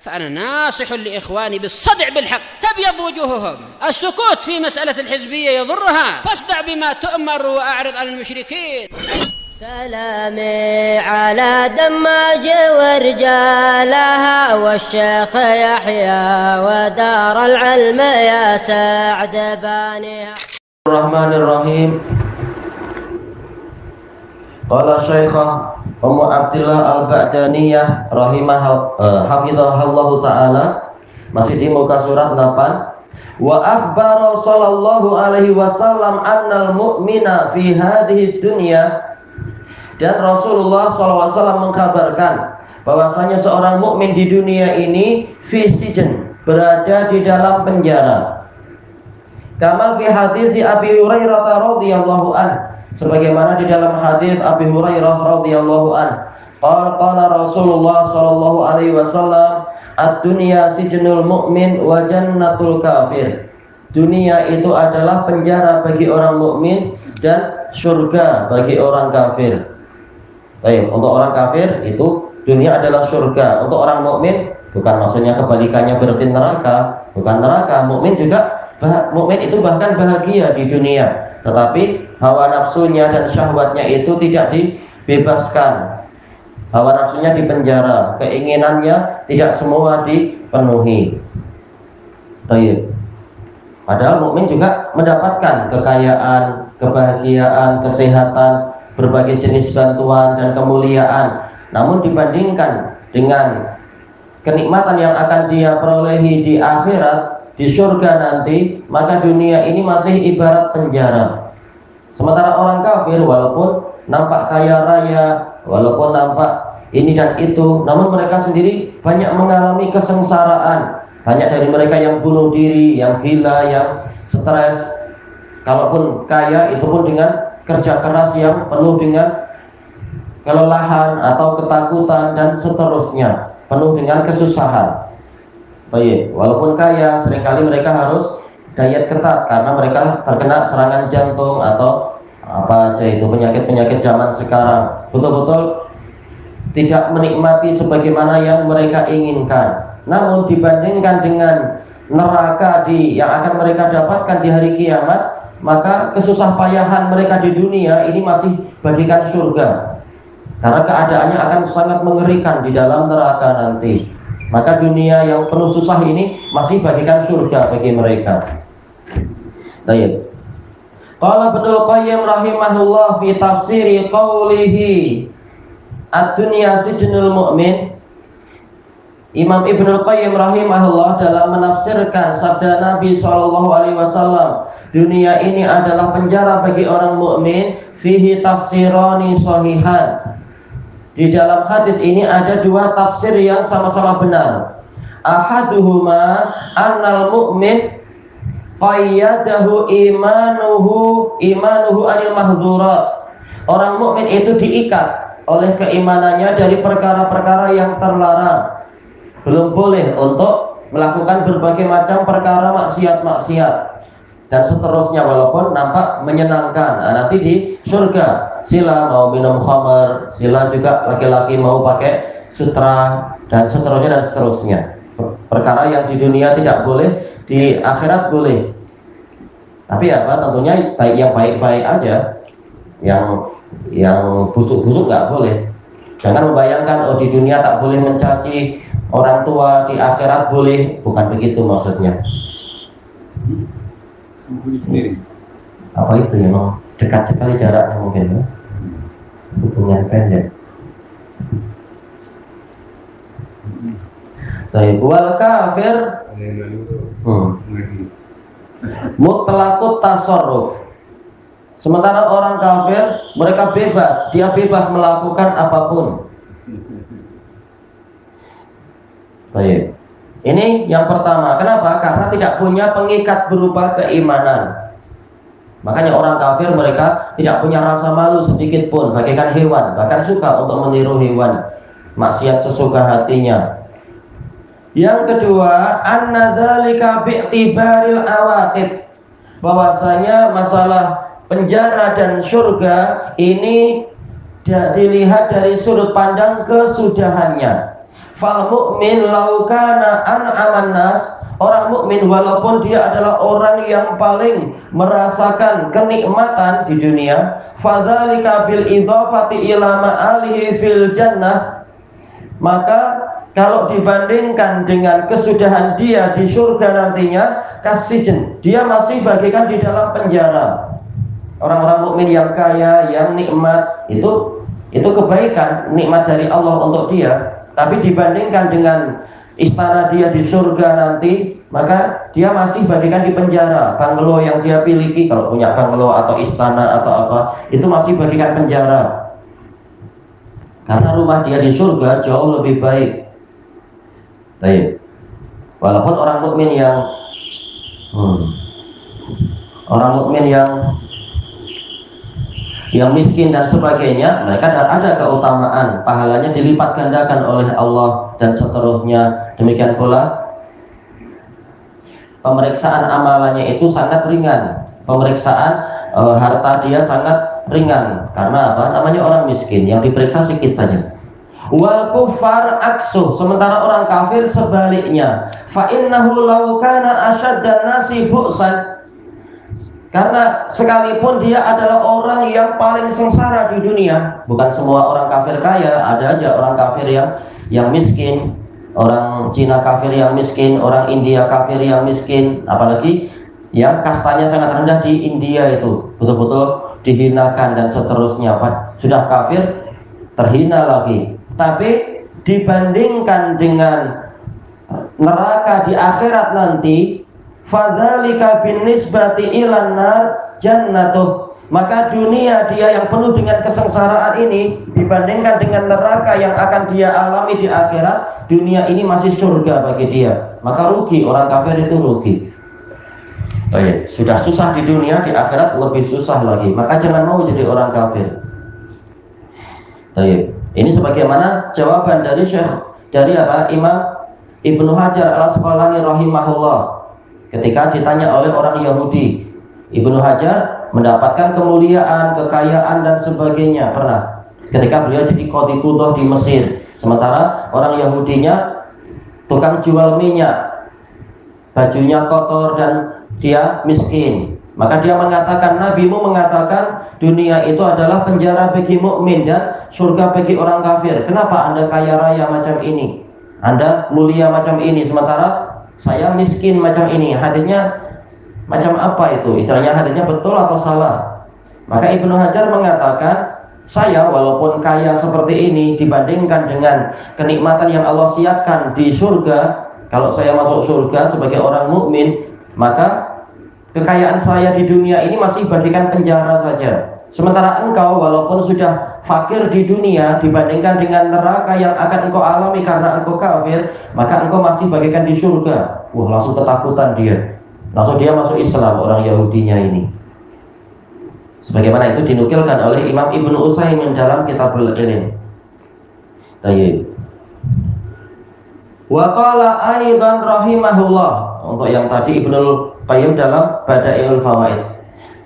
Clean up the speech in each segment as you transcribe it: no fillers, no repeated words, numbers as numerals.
فأنا ناصح لإخواني بالصدع بالحق تبيض وجوههم. السكوت في مسألة الحزبية يضرها، فاصدع بما تؤمر وأعرض عن المشركين. سلامي على دماج ورجالها والشيخ يحيى ودار العلم يا سعد بانيها. الرحمن الرحيم. Qala Syekhah Ummu Abdillah Al-Ba'daniyah hafizahullahu ta'ala, masih di muka surat 8. Wa akhbara sallallahu alaihi wasallam annal mu'mina fi hadhihi dunya, dan Rasulullah SAW mengkabarkan bahwasanya seorang mukmin di dunia ini fi sijn, berada di dalam penjara. Kama fi hadis Abi Hurairah radhiyallahu anhu, sebagaimana di dalam hadis Abi Hurairah radhiyallahu anhu, qala Rasulullah sallallahu alaihi wasallam, ad-dunya sijnul mu'min wa jannatul kafir. Dunia itu adalah penjara bagi orang mukmin dan surga bagi orang kafir. Baik, untuk orang kafir itu dunia adalah surga, untuk orang mukmin bukan, maksudnya kebalikannya berarti neraka, bukan neraka. Mukmin juga, mukmin itu bahkan bahagia di dunia, tetapi hawa nafsunya dan syahwatnya itu tidak dibebaskan. Hawa nafsunya dipenjara, keinginannya tidak semua dipenuhi. Baik. Padahal mukmin juga mendapatkan kekayaan, kebahagiaan, kesehatan, berbagai jenis bantuan dan kemuliaan. Namun dibandingkan dengan kenikmatan yang akan dia perolehi di akhirat, di surga nanti, maka dunia ini masih ibarat penjara. Sementara orang kafir walaupun nampak kaya raya, walaupun nampak ini dan itu, namun mereka sendiri banyak mengalami kesengsaraan. Banyak dari mereka yang bunuh diri, yang gila, yang stres. Kalaupun kaya, itu pun dengan kerja keras yang penuh dengan kelelahan atau ketakutan dan seterusnya, penuh dengan kesusahan. Baik, walaupun kaya, seringkali mereka harus diet ketat karena mereka terkena serangan jantung atau apa aja itu, penyakit-penyakit zaman sekarang. Betul-betul tidak menikmati sebagaimana yang mereka inginkan. Namun dibandingkan dengan neraka yang akan mereka dapatkan di hari kiamat, maka kesusah payahan mereka di dunia ini masih bagikan surga, karena keadaannya akan sangat mengerikan di dalam neraka nanti. Maka dunia yang penuh susah ini masih bagikan surga bagi mereka. Baik. Qala Ibnul Qayyim rahimahullah fi tafsiri qawlihi ad-dunya sijnul mu'min. Imam Ibnul Qayyim rahimahullah dalam menafsirkan sabda Nabi SAW, dunia ini adalah penjara bagi orang mukmin, fihi tafsirani sahihan. Di dalam hadis ini ada dua tafsir yang sama-sama benar. Ahaduhuma annal mu'min qayyadahu imanuhu anil mahzurat. Orang mukmin itu diikat oleh keimanannya dari perkara-perkara yang terlarang. Belum boleh untuk melakukan berbagai macam perkara maksiat-maksiat dan seterusnya, walaupun nampak menyenangkan. Nanti di surga sila mau minum khamar, sila juga laki-laki mau pakai sutra dan seterusnya dan seterusnya. Perkara yang di dunia tidak boleh, di akhirat boleh. Tapi apa, tentunya baik yang baik-baik aja, yang busuk-busuk nggak boleh. Jangan membayangkan di dunia tak boleh mencaci orang tua, di akhirat boleh. Bukan begitu maksudnya. Apa itu ya, memang dekat sekali jaraknya mungkin ya? Hubungan pendek. Baik, wal kafir mutlaqut tasarruf. Sementara orang kafir, mereka bebas, dia bebas melakukan apapun. Baik. Ini yang pertama. Kenapa? Karena tidak punya pengikat berupa keimanan. Makanya orang kafir mereka tidak punya rasa malu sedikit pun, bagaikan hewan, bahkan suka untuk meniru hewan, maksiat sesuka hatinya. Yang kedua, anna dzalika bi'tibaril awaqib, bahwasanya masalah penjara dan surga ini dilihat dari sudut pandang kesudahannya. Fal mu'min law kana an'aman nas, orang mukmin walaupun dia adalah orang yang paling merasakan kenikmatan di dunia, fadzalika bil idhafati ila ma'alihi fil jannah, maka kalau dibandingkan dengan kesudahan dia di surga nantinya, kasijin, dia masih bagikan di dalam penjara. Orang-orang mukmin yang kaya, yang nikmat, itu kebaikan, nikmat dari Allah untuk dia. Tapi dibandingkan dengan istana dia di surga nanti, maka dia masih bagikan di penjara. Banglo yang dia miliki, kalau punya banglo atau istana atau apa, itu masih bagikan penjara. Karena rumah dia di surga jauh lebih baik. Baik. Walaupun orang mukmin yang miskin dan sebagainya, mereka ada keutamaan, pahalanya dilipat gandakan oleh Allah dan seterusnya. Demikian pula pemeriksaan amalannya itu sangat ringan, pemeriksaan harta dia sangat ringan. Karena apa? Namanya orang miskin, yang diperiksa sedikit saja. Wal kufar aksuh, sementara orang kafir sebaliknya. Fa innahu law kana asyaddan nasi bu'san, karena sekalipun dia adalah orang yang paling sengsara di dunia, bukan semua orang kafir kaya, ada aja orang kafir yang miskin, orang Cina kafir yang miskin, orang India kafir yang miskin, apalagi yang kastanya sangat rendah di India itu betul-betul dihinakan dan seterusnya. Sudah kafir terhina lagi. Tapi dibandingkan dengan neraka di akhirat nanti, fadzalika binisbati ilan nar jannatuh, maka dunia dia yang penuh dengan kesengsaraan ini dibandingkan dengan neraka yang akan dia alami di akhirat, dunia ini masih surga bagi dia. Maka rugi, orang kafir itu rugi. Baik, sudah susah di dunia, di akhirat lebih susah lagi. Maka jangan mau jadi orang kafir. Baik. Ini sebagaimana jawaban dari Imam Ibnu Hajar al-Asqalani rahimahullah ketika ditanya oleh orang Yahudi. Ibnu Hajar mendapatkan kemuliaan, kekayaan dan sebagainya pernah ketika beliau jadi qadhi qudah di Mesir, sementara orang Yahudinya tukang jual minyak, bajunya kotor dan dia miskin. Maka dia mengatakan, nabimu mengatakan dunia itu adalah penjara bagi mukmin dan surga bagi orang kafir. Kenapa Anda kaya raya macam ini, Anda mulia macam ini, sementara saya miskin macam ini? Hadisnya macam apa itu? Istilahnya hadisnya betul atau salah? Maka Ibnu Hajar mengatakan, saya walaupun kaya seperti ini dibandingkan dengan kenikmatan yang Allah siapkan di surga, kalau saya masuk surga sebagai orang mukmin, maka kekayaan saya di dunia ini masih bagikan penjara saja. Sementara engkau walaupun sudah fakir di dunia dibandingkan dengan neraka yang akan engkau alami karena engkau kafir, maka engkau masih bagikan di surga. Wah, langsung ketakutan dia. Langsung dia masuk Islam, orang Yahudinya ini. Sebagaimana itu dinukilkan oleh Imam Ibnu Utsaimin dalam Kitabul Ilm. Tayyib. Wa qala aidan rahimahullah, untuk yang tadi Ibnu Qayyim dalam Bada'iul Fawaid.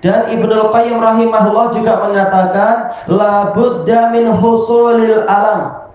Dan Ibnu Qayyim rahimahullah juga mengatakan, la budda min husulil alam,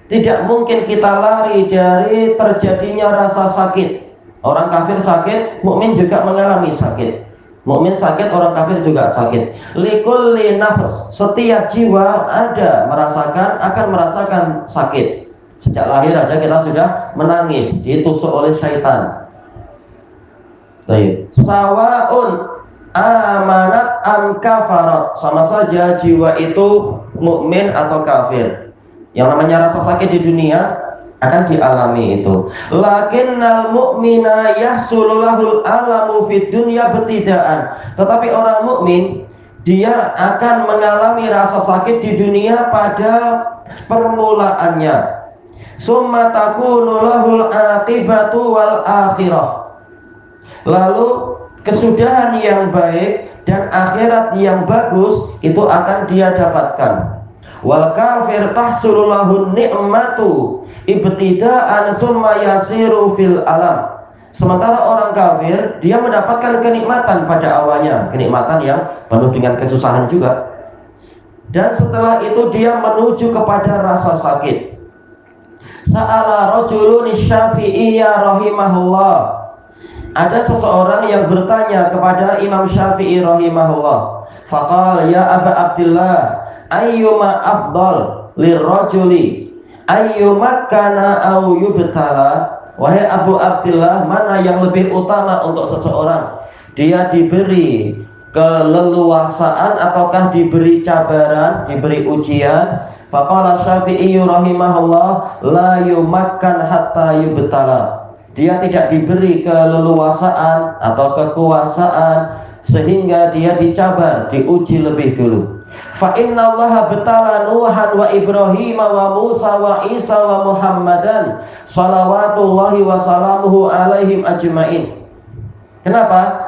tidak mungkin kita lari dari terjadinya rasa sakit. Orang kafir sakit, mukmin juga mengalami sakit. Mukmin sakit, orang kafir juga sakit. Likulli nafs, setiap jiwa akan merasakan sakit. Sejak lahir aja kita sudah menangis, ditusuk oleh syaitan. Baik. Sawaun amanat am kafarat, sama saja jiwa itu mukmin atau kafir. Yang namanya rasa sakit di dunia akan dialami itu. Lakinnal mu'mina yahsululahul alamu fid dunya betidaan. Tetapi orang mukmin dia akan mengalami rasa sakit di dunia pada permulaannya. Summa takunu lahul aqibatu wal akhirah. Lalu kesudahan yang baik dan akhirat yang bagus itu akan dia dapatkan. Wal kafir tahsululahun ni'matu ibtida'an summa yasiru fil alam. Sementara orang kafir dia mendapatkan kenikmatan pada awalnya, kenikmatan yang penuh dengan kesusahan juga. Dan setelah itu dia menuju kepada rasa sakit. Sa'ala rajulun Syafi'iyya rahimahullah. Ada seseorang yang bertanya kepada Imam Syafi'i rahimahullah. Faqala ya Aba Abdillah, ayyuma afdal lirrajuli ayyumakkana aw yubtala? Wahai Abu Abdillah, mana yang lebih utama untuk seseorang? Dia diberi keleluasaan ataukah diberi cabaran, diberi ujian? Faqala Syafi'i rahimahullah, la yumakkan hatta yubtala. Dia tidak diberi keleluasaan atau kekuasaan sehingga dia dicabar, diuji lebih dulu. Fa innallaha betala Nuhan wa Ibrahim wa Musa wa Isa wa Muhammadan salawatullahi wa salamuhu alaihim ajmain. Kenapa?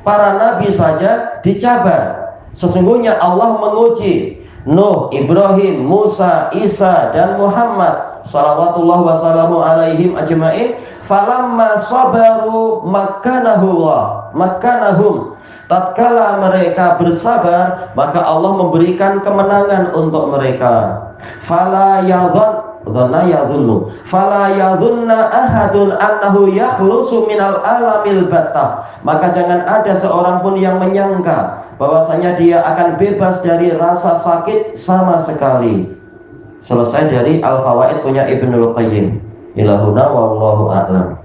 Para nabi saja dicabar. Sesungguhnya Allah menguji Nuh, Ibrahim, Musa, Isa, dan Muhammad salawatullah wa salamu alaihim ajmain. Falamma sabaru makkanahum. Tatkala mereka bersabar, maka Allah memberikan kemenangan untuk mereka. Fala yadhunna ahadun annahu yakhlusu minal alamil battah. Maka jangan ada seorang pun yang menyangka bahwasanya dia akan bebas dari rasa sakit sama sekali. Selesai dari Al-Fawaid punya Ibnul Qayyim. Ilahuna wallahu a'lam.